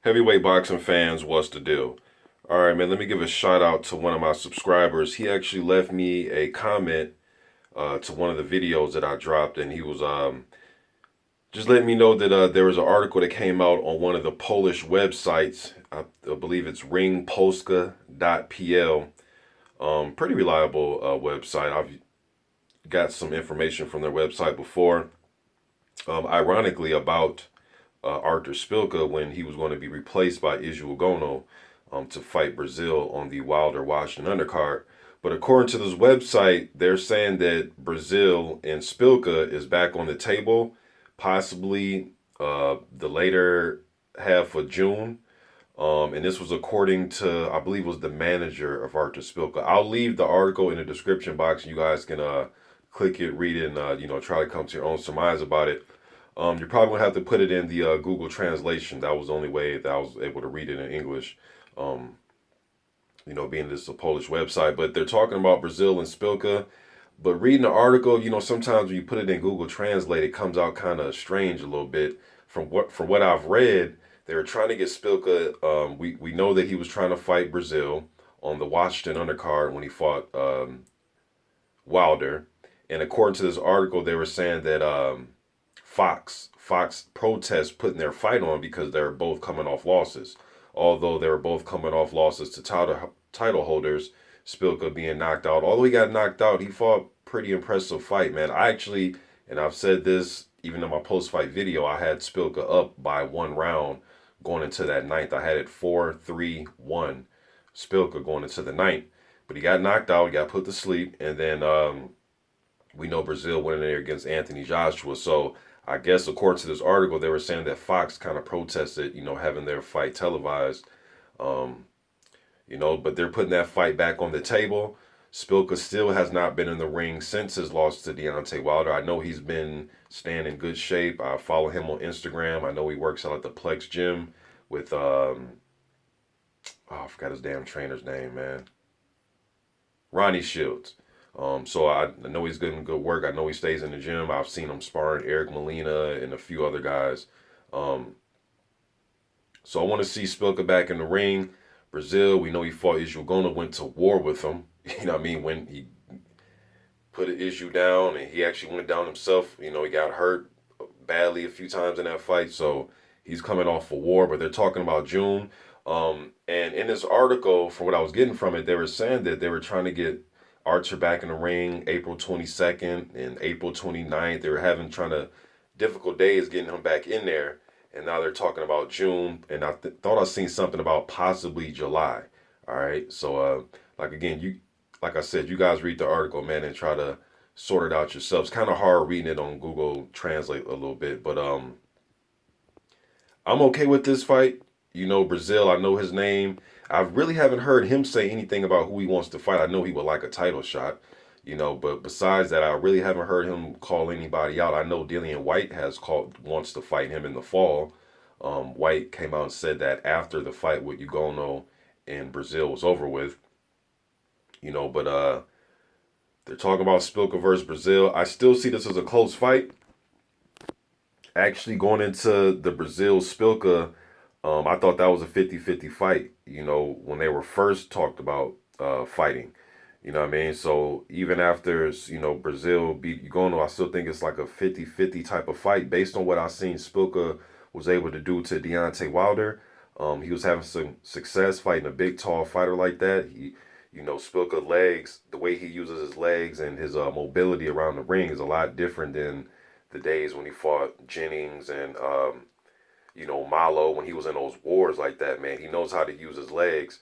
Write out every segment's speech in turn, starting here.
Heavyweight boxing fans, what's the deal? All right, man, let me give a shout out to one of my subscribers. He actually left me a comment to one of the videos that I dropped, and he was just letting me know that there was an article that came out on one of the Polish websites. I believe it's ringpolska.pl. Pretty reliable website. I've got some information from their website before. Ironically, about Artur Szpilka when he was going to be replaced by Gono to fight Breazeale on the Wilder Washington undercard. But according to this website, they're saying that Breazeale and Spilka is back on the table, possibly the later half of June. And this was according to, I believe it was the manager of Artur Szpilka. I'll leave the article in the description box. You guys can click it, read it, and try to come to your own surmise about it. You're probably gonna have to put it in the Google translation. That was the only way that I was able to read it in English. Being this is a Polish website, but they're talking about Breazeale and Spilka. But reading the article, sometimes when you put it in Google Translate, it comes out kind of strange a little bit. From what I've read, they were trying to get Spilka. We know that he was trying to fight Breazeale on the Washington undercard when he fought Wilder. And according to this article, they were saying that Fox protests putting their fight on because they're both coming off losses. Although they were both coming off losses to title holders, Spilka being knocked out. Although he got knocked out, he fought pretty impressive fight, man. I actually, and I've said this even in my post-fight video, I had Spilka up by 1 round going into that ninth. I had it 4-3-1 Spilka going into the ninth. But he got knocked out, he got put to sleep, and then we know Breazeale went in there against Anthony Joshua. So I guess according to this article, they were saying that Fox kind of protested, having their fight televised. But they're putting that fight back on the table. Spilka still has not been in the ring since his loss to Deontay Wilder. I know he's been staying in good shape. I follow him on Instagram. I know he works out at the Plex gym with I forgot his damn trainer's name, man. Ronnie Shields. So I know he's getting good work. I know he stays in the gym. I've seen him sparring Eric Molina and a few other guys. So I want to see Spilka back in the ring. Breazeale, we know he fought Gona, went to war with him. You know what I mean? When he put an issue down and he actually went down himself, he got hurt badly a few times in that fight. So he's coming off a war, but they're talking about June. And in this article, from what I was getting from it, they were saying that they were trying to get Archer back in the ring April 22nd and April 29th. They were having difficult days getting him back in there. And now they're talking about June. And I thought I seen something about possibly July. All right. So, like I said, you guys read the article, man, and try to sort it out yourselves. Kind of hard reading it on Google Translate a little bit. But I'm okay with this fight. Breazeale, I know his name. I really haven't heard him say anything about who he wants to fight. I know he would like a title shot, but besides that, I really haven't heard him call anybody out. I know Dillian White wants to fight him in the fall. White came out and said that after the fight with Ugono and Breazeale was over with, but they're talking about Spilka versus Breazeale. I still see this as a close fight. Actually, going into the Breazeale Spilka, I thought that was a 50-50 fight, when they were first talked about fighting. You know what I mean? So even after, Breazeale beat Ugono, I still think it's like a 50-50 type of fight based on what I've seen Spilka was able to do to Deontay Wilder. He was having some success fighting a big, tall fighter like that. Spilka legs, the way he uses his legs and his mobility around the ring is a lot different than the days when he fought Jennings and Malo, when he was in those wars like that, man. He knows how to use his legs,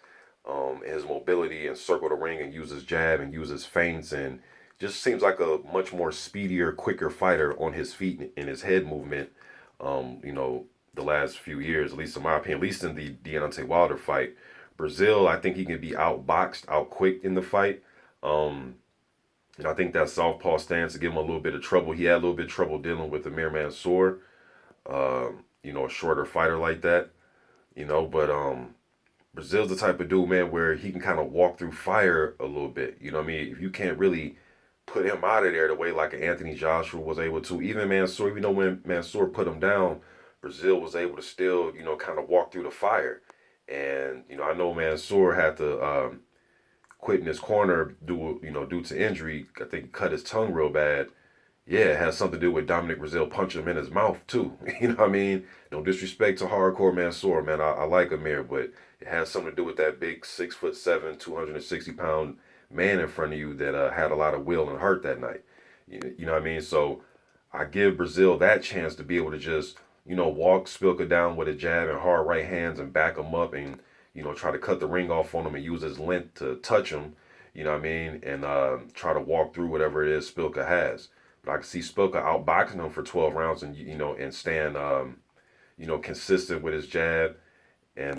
his mobility, and circle the ring and use his jab and use his feints, and just seems like a much more speedier, quicker fighter on his feet and his head movement, the last few years, at least in my opinion, at least in the Deontay Wilder fight. Breazeale, I think he can be outboxed, outquicked in the fight. And I think that southpaw stance to give him a little bit of trouble. He had a little bit of trouble dealing with Amir Mansour. A shorter fighter like that, but Breazeale's the type of dude, man, where he can kind of walk through fire a little bit. You know what I mean? If you can't really put him out of there the way like Anthony Joshua was able to, even Mansour, even though when Mansour put him down Breazeale was able to still, kind of walk through the fire. And, I know Mansoor had to quit in his corner due to injury. I think he cut his tongue real bad. Yeah, it has something to do with Dominic Breazeale punching him in his mouth too. You know what I mean? No disrespect to hardcore Mansoor, man. I like Amir, but it has something to do with that big 6'7", 260-pound man in front of you that had a lot of will and heart that night. You know what I mean? So I give Breazeale that chance to be able to just, walk Spilka down with a jab and hard right hands and back him up and, try to cut the ring off on him and use his length to touch him, you know what I mean? And try to walk through whatever it is Spilka has. But I can see Spilka outboxing him for 12 rounds and, and staying, consistent with his jab and,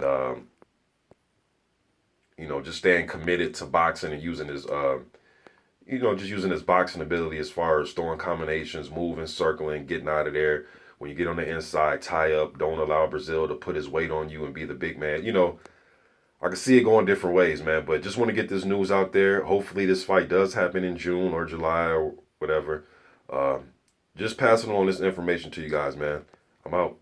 just staying committed to boxing and using his, just using his boxing ability as far as throwing combinations, moving, circling, getting out of there. When you get on the inside, tie up, don't allow Breazeale to put his weight on you and be the big man. I can see it going different ways, man. But just want to get this news out there. Hopefully this fight does happen in June or July or whatever. Just passing on this information to you guys, man. I'm out.